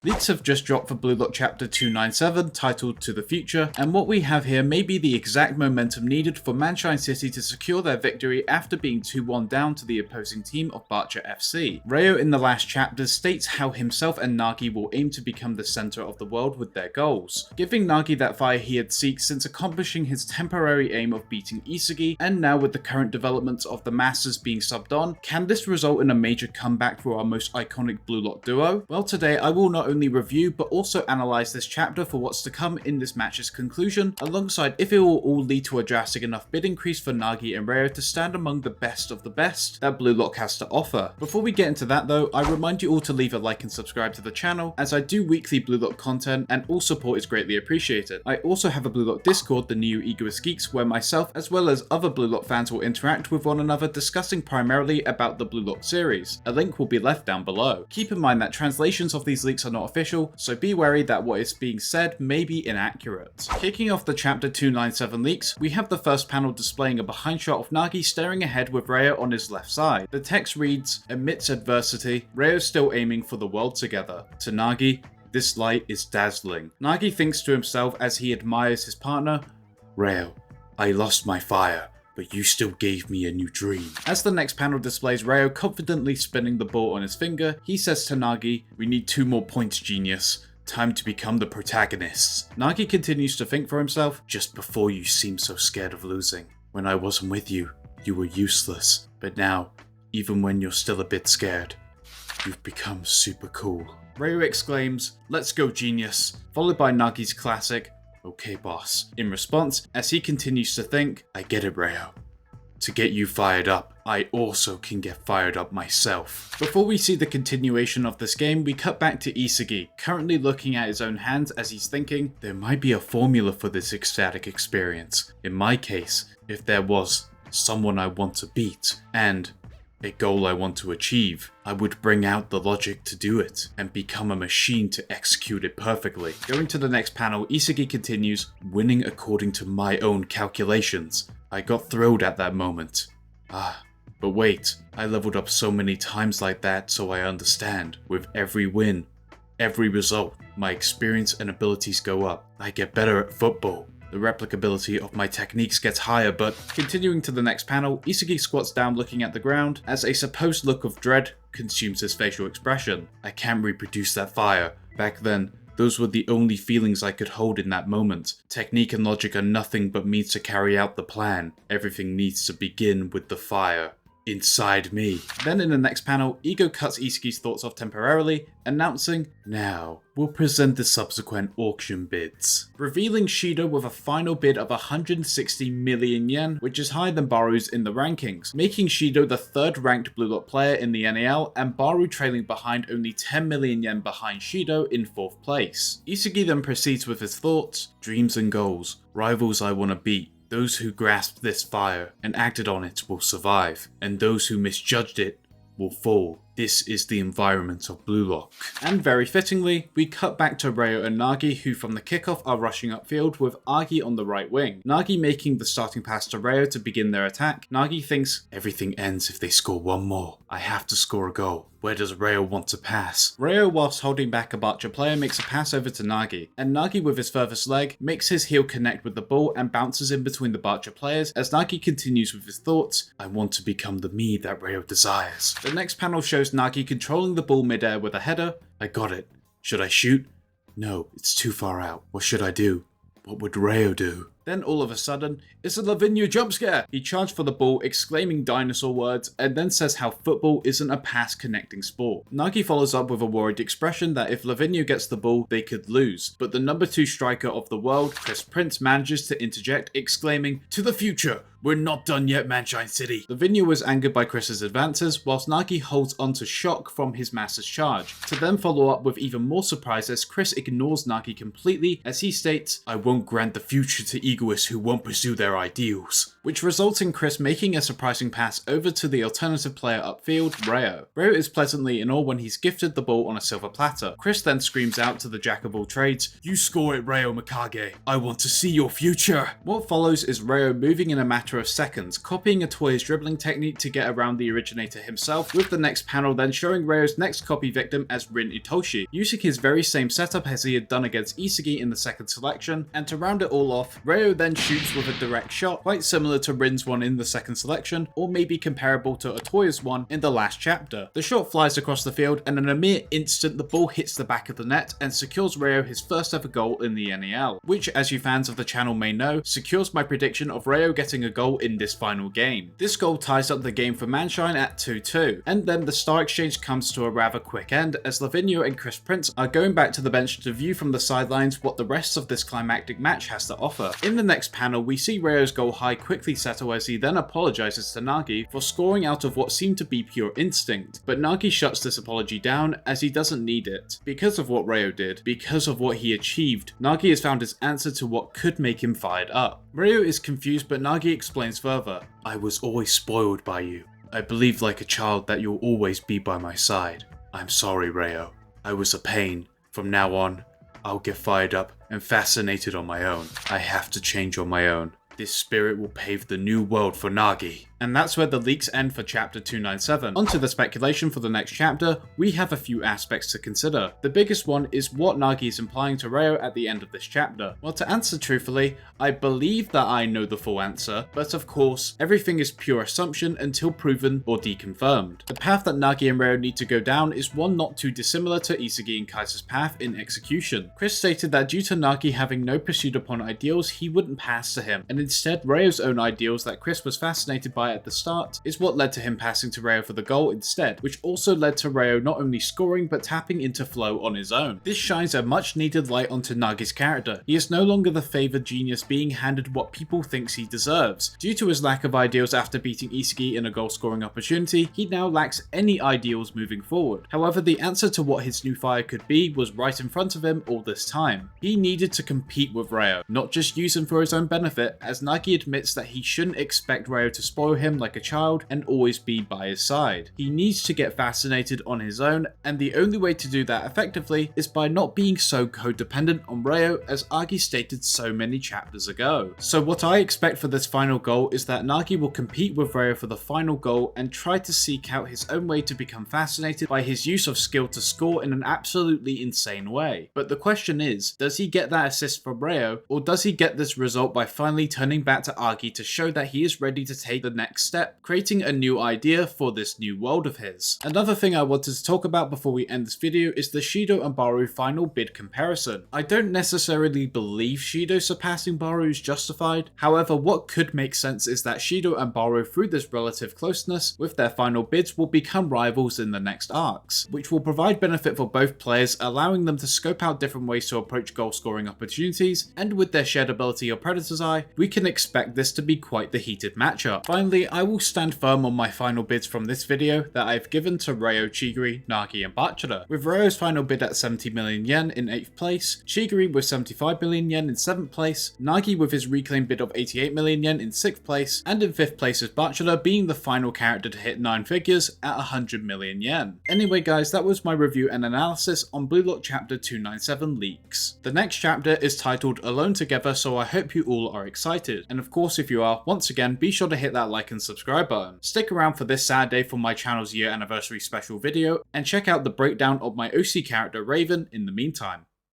Leaks have just dropped for Blue Lock Chapter 297, titled To the Future, and what we have here may be the exact momentum needed for Manshine City to secure their victory after being 2-1 down to the opposing team of Barcha FC. Reo in the last chapter states how himself and Nagi will aim to become the center of the world with their goals, giving Nagi that fire he had sought since accomplishing his temporary aim of beating Isagi, and now with the current developments of the Masters being subbed on, can this result in a major comeback for our most iconic Blue Lock duo? Well, today I will not only review but also analyse this chapter for what's to come in this match's conclusion, alongside if it will all lead to a drastic enough bid increase for Nagi and Reo to stand among the best of the best that Blue Lock has to offer. Before we get into that though, I remind you all to leave a like and subscribe to the channel, as I do weekly Blue Lock content and all support is greatly appreciated. I also have a Blue Lock Discord, the new Egoist Geeks, where myself as well as other Blue Lock fans will interact with one another, discussing primarily about the Blue Lock series. A link will be left down below. Keep in mind that translations of these leaks are not official, so be wary that what is being said may be inaccurate. Kicking off the chapter 297 leaks, we have the first panel displaying a behind shot of Nagi staring ahead with Reo on his left side. The text reads, "Amidst adversity, Reo's still aiming for the world together. To Nagi, this light is dazzling." Nagi thinks to himself as he admires his partner, "Reo, I lost my fire, but you still gave me a new dream." As the next panel displays Reo confidently spinning the ball on his finger, he says to Nagi, "We need 2 more points, genius. Time to become the protagonists." Nagi continues to think for himself, "Just before you seemed so scared of losing. When I wasn't with you, you were useless. But now, even when you're still a bit scared, you've become super cool." Reo exclaims, "Let's go, genius," followed by Nagi's classic, "Okay, boss," in response, as he continues to think, "I get it, Reo. To get you fired up, I also can get fired up myself." Before we see the continuation of this game, we cut back to Isagi, currently looking at his own hands as he's thinking, there might be a formula for this ecstatic experience. In my case, if there was someone I want to beat, and a goal I want to achieve, I would bring out the logic to do it, and become a machine to execute it perfectly. Going to the next panel, Isagi continues, "Winning according to my own calculations. I got thrilled at that moment. But wait, I leveled up so many times like that, so I understand. With every win, every result, my experience and abilities go up. I get better at football. The replicability of my techniques gets higher, but..." Continuing to the next panel, Isagi squats down looking at the ground as a supposed look of dread consumes his facial expression. "I can't reproduce that fire. Back then, those were the only feelings I could hold in that moment. Technique and logic are nothing but means to carry out the plan. Everything needs to begin with the fire inside me." Then in the next panel, Ego cuts Isagi's thoughts off temporarily, announcing, "Now, we'll present the subsequent auction bids," revealing Shido with a final bid of 160 million yen, which is higher than Burū's in the rankings, making Shido the 3rd ranked Blue Lock player in the NAL, and Burū trailing behind only 10 million yen behind Shido in 4th place. Isagi then proceeds with his thoughts, "Dreams and goals, rivals I want to beat. Those who grasped this fire and acted on it will survive, and those who misjudged it will fall. This is the environment of Blue Lock." And very fittingly, we cut back to Reo and Nagi, who from the kickoff are rushing upfield with Agi on the right wing. Nagi making the starting pass to Reo to begin their attack. Nagi thinks, "Everything ends if they score 1 more. I have to score a goal. Where does Reo want to pass?" Reo, whilst holding back a Barcha player, makes a pass over to Nagi, and Nagi with his furthest leg makes his heel connect with the ball and bounces in between the Barcha players as Nagi continues with his thoughts, "I want to become the me that Reo desires." The next panel shows Nagi controlling the ball midair with a header. "I got it. Should I shoot? No, it's too far out. What should I do? What would Reo do?" Then all of a sudden, it's a Lavinia jump scare! He charged for the ball, exclaiming dinosaur words, and then says how football isn't a pass-connecting sport. Nagi follows up with a worried expression that if Lavinia gets the ball, they could lose. But the number 2 striker of the world, Chris Prince, manages to interject, exclaiming, "To the future! We're not done yet, Manshine City!" Lavinia was angered by Chris's advances, whilst Nagi holds on to shock from his master's charge, to then follow up with even more surprise as Chris ignores Nagi completely as he states, "I won't grant the future to egoists who won't pursue their ideals," which results in Chris making a surprising pass over to the alternative player upfield, Reo. Reo is pleasantly in awe when he's gifted the ball on a silver platter. Chris then screams out to the jack of all trades, "You score it, Reo Mikage. I want to see your future." What follows is Reo moving in a matter matter of seconds, copying a toy's dribbling technique to get around the originator himself, with the next panel then showing Ryo's next copy victim as Rin Itoshi, using his very same setup as he had done against Isagi in the second selection, and to round it all off, Ryo then shoots with a direct shot, quite similar to Rin's one in the second selection, or maybe comparable to Otoya's one in the last chapter. The shot flies across the field, and in a mere instant the ball hits the back of the net and secures Ryo his first ever goal in the NEL, which, as you fans of the channel may know, secures my prediction of Ryo getting a goal in this final game. This goal ties up the game for Manshine at 2-2, and then the star exchange comes to a rather quick end as Lavinio and Chris Prince are going back to the bench to view from the sidelines what the rest of this climactic match has to offer. In the next panel, we see Ryo's goal high quickly settle as he then apologizes to Nagi for scoring out of what seemed to be pure instinct, but Nagi shuts this apology down as he doesn't need it. Because of what Ryo did, because of what he achieved, Nagi has found his answer to what could make him fired up. Ryo is confused, but Nagi explains further. I was always spoiled by you. I believed like a child that you'll always be by my side. I'm sorry, Ryo. I was a pain. From now on, I'll get fired up and fascinated on my own. I have to change on my own. This spirit will pave the new world for Nagi. And that's where the leaks end for chapter 297. Onto the speculation for the next chapter, we have a few aspects to consider. The biggest one is what Nagi is implying to Ryo at the end of this chapter. Well, to answer truthfully, I believe that I know the full answer, but of course, everything is pure assumption until proven or deconfirmed. The path that Nagi and Ryo need to go down is one not too dissimilar to Isagi and Kaiser's path in execution. Chris stated that due to Nagi having no pursuit upon ideals, he wouldn't pass to him, and instead Ryo's own ideals that Chris was fascinated by at the start is what led to him passing to Ryo for the goal instead, which also led to Ryo not only scoring but tapping into flow on his own. This shines a much needed light onto Nagi's character. He is no longer the favoured genius being handed what people thinks he deserves. Due to his lack of ideals after beating Isagi in a goal scoring opportunity, he now lacks any ideals moving forward. However, the answer to what his new fire could be was right in front of him all this time. He needed to compete with Ryo, not just use him for his own benefit, as Nagi admits that he shouldn't expect Ryo to spoil him like a child and always be by his side. He needs to get fascinated on his own, and the only way to do that effectively is by not being so codependent on Ryo, as Agi stated so many chapters ago. So what I expect for this final goal is that Nagi will compete with Ryo for the final goal and try to seek out his own way to become fascinated by his use of skill to score in an absolutely insane way. But the question is, does he get that assist from Ryo, or does he get this result by finally turning back to Agi to show that he is ready to take the next step, creating a new idea for this new world of his? Another thing I wanted to talk about before we end this video is the Shido and Burū final bid comparison. I don't necessarily believe Shido surpassing Burū is justified. However, what could make sense is that Shido and Burū, through this relative closeness with their final bids, will become rivals in the next arcs, which will provide benefit for both players, allowing them to scope out different ways to approach goal scoring opportunities, and with their shared ability of Predator's Eye, we can expect this to be quite the heated matchup. Finally, I will stand firm on my final bids from this video that I've given to Ryo, Chigiri, Nagi and Bachara, with Ryo's final bid at 70 million yen in 8th place, Chigiri with 75 million yen in 7th place, Nagi with his reclaimed bid of 88 million yen in 6th place, and in 5th place is Bachara, being the final character to hit 9 figures at 100 million yen. Anyway guys, that was my review and analysis on BLUELOCK chapter 297 leaks. The next chapter is titled Alone Together, so I hope you all are excited. And of course, if you are, once again, be sure to hit that like and subscribe button. Stick around for this Saturday for my channel's year anniversary special video, and check out the breakdown of my OC character Raven in the meantime.